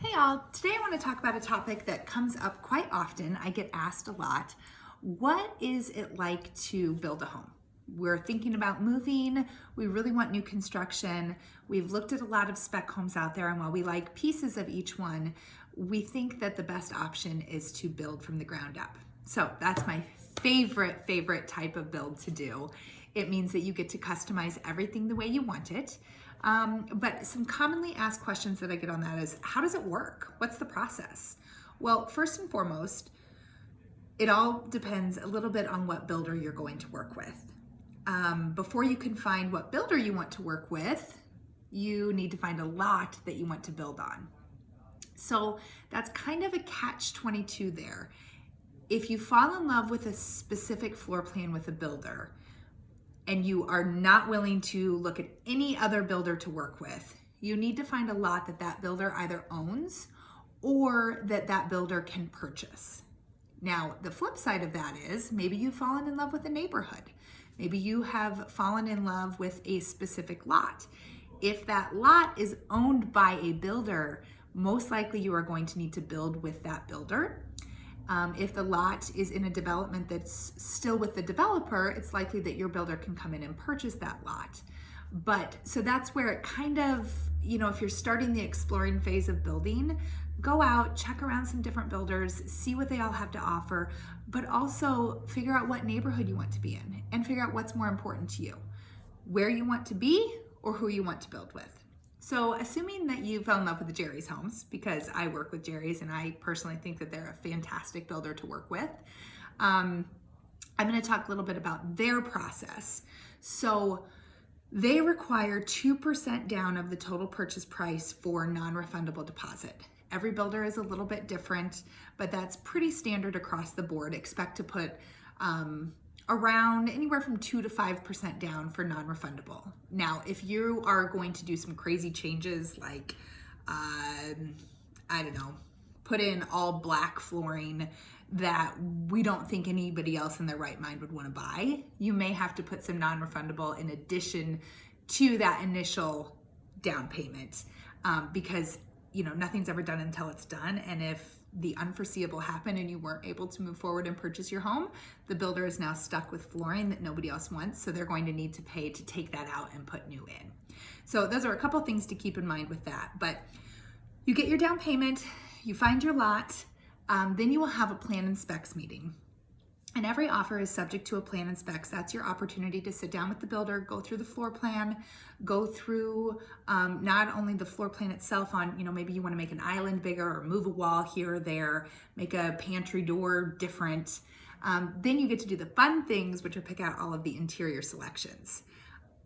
Hey all, today I want to talk about a topic that comes up quite often. I get asked a lot. What is it like to build a home? We're thinking about moving. We really want new construction. We've looked at a lot of spec homes out there, and while we like pieces of each one, we think that the best option is to build from the ground up. So that's my favorite type of build to do. It means that you get to customize everything the way you want it. But some commonly asked questions that I get on that is, how does it work? What's the process? Well, first and foremost, it all depends a little bit on what builder you're going to work with. Before you can find what builder you want to work with, you need to find a lot that you want to build on. So that's kind of a catch-22 there. If you fall in love with a specific floor plan with a builder, and you are not willing to look at any other builder to work with, you need to find a lot that that builder either owns or that builder can purchase. Now, the flip side of that is maybe you've fallen in love with a neighborhood. Maybe you have fallen in love with a specific lot. If that lot is owned by a builder, most likely you are going to need to build with that builder. If the lot is in a development that's still with the developer, it's likely that your builder can come in and purchase that lot. But so that's where it kind of, if you're starting the exploring phase of building, go out, check around some different builders, see what they all have to offer, but also figure out what neighborhood you want to be in and figure out what's more important to you, where you want to be or who you want to build with. So assuming that you fell in love with the Jerry's homes, because I work with Jerry's and I personally think that they're a fantastic builder to work with, I'm going to talk a little bit about their process. So they require 2% down of the total purchase price for non-refundable deposit. Every builder is a little bit different, but that's pretty standard across the board. Expect to put around anywhere from 2 to 5% down for non-refundable. Now, if you are going to do some crazy changes like, put in all black flooring that we don't think anybody else in their right mind would want to buy, you may have to put some non-refundable in addition to that initial down payment because nothing's ever done until it's done. And if the unforeseeable happened and you weren't able to move forward and purchase your home, the builder is now stuck with flooring that nobody else wants. So they're going to need to pay to take that out and put new in. So those are a couple things to keep in mind with that. But you get your down payment, you find your lot, then you will have a plan and specs meeting. And every offer is subject to a plan and specs. That's your opportunity to sit down with the builder, go through the floor plan, go through not only the floor plan itself on, maybe you want to make an island bigger or move a wall here or there, make a pantry door different. Then you get to do the fun things, which are pick out all of the interior selections.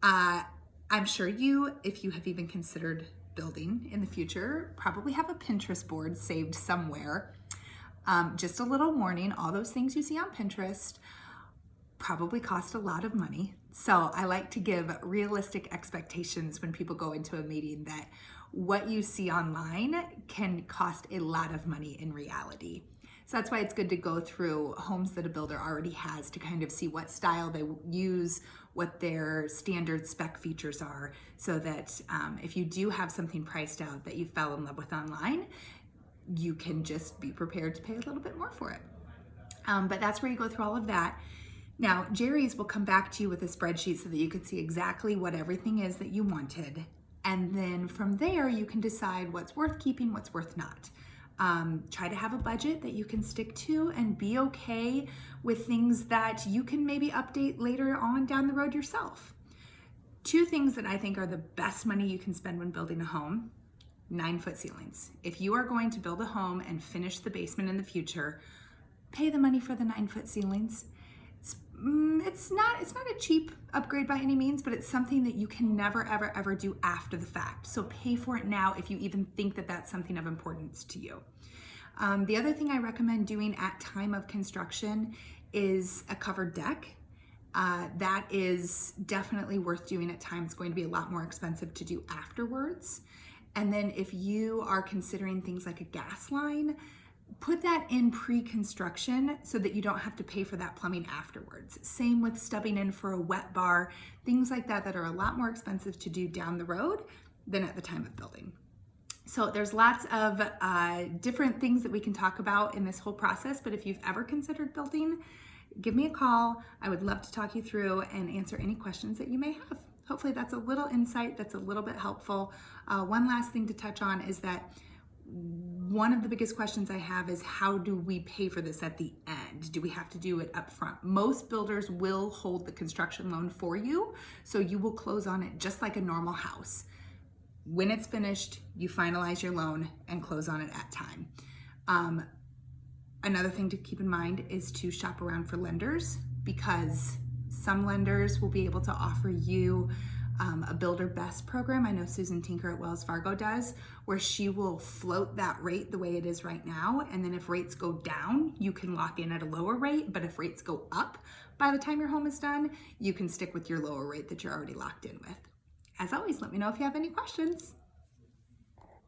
I'm sure if you have even considered building in the future, probably have a Pinterest board saved somewhere. Just a little warning, all those things you see on Pinterest probably cost a lot of money. So I like to give realistic expectations when people go into a meeting that what you see online can cost a lot of money in reality. So that's why it's good to go through homes that a builder already has to kind of see what style they use, what their standard spec features are, so that if you do have something priced out that you fell in love with online, you can just be prepared to pay a little bit more for it. But that's where you go through all of that. Now, Jerry's will come back to you with a spreadsheet so that you can see exactly what everything is that you wanted. And then from there, you can decide what's worth keeping, what's worth not. Try to have a budget that you can stick to and be okay with things that you can maybe update later on down the road yourself. Two things that I think are the best money you can spend when building a home: 9-foot ceilings. If you are going to build a home and finish the basement in the future, pay the money for the 9-foot ceilings. It's not a cheap upgrade by any means, but it's something that you can never, ever do after the fact. So pay for it now if you even think that that's something of importance to you. The other thing I recommend doing at time of construction is a covered deck. That is definitely worth doing at times. It's going to be a lot more expensive to do afterwards. And then if you are considering things like a gas line, put that in pre-construction so that you don't have to pay for that plumbing afterwards. Same with stubbing in for a wet bar, things like that are a lot more expensive to do down the road than at the time of building. So there's lots of different things that we can talk about in this whole process, but if you've ever considered building, give me a call. I would love to talk you through and answer any questions that you may have. Hopefully that's a little insight that's a little bit helpful. One last thing to touch on is that one of the biggest questions I have is, how do we pay for this at the end? Do we have to do it up front? Most builders will hold the construction loan for you, so you will close on it just like a normal house. When it's finished, you finalize your loan and close on it at time. Another thing to keep in mind is to shop around for lenders, because some lenders will be able to offer you a builder best program. I know Susan Tinker at Wells Fargo does, where she will float that rate the way it is right now. And then if rates go down, you can lock in at a lower rate. But if rates go up by the time your home is done, you can stick with your lower rate that you're already locked in with. As always, let me know if you have any questions.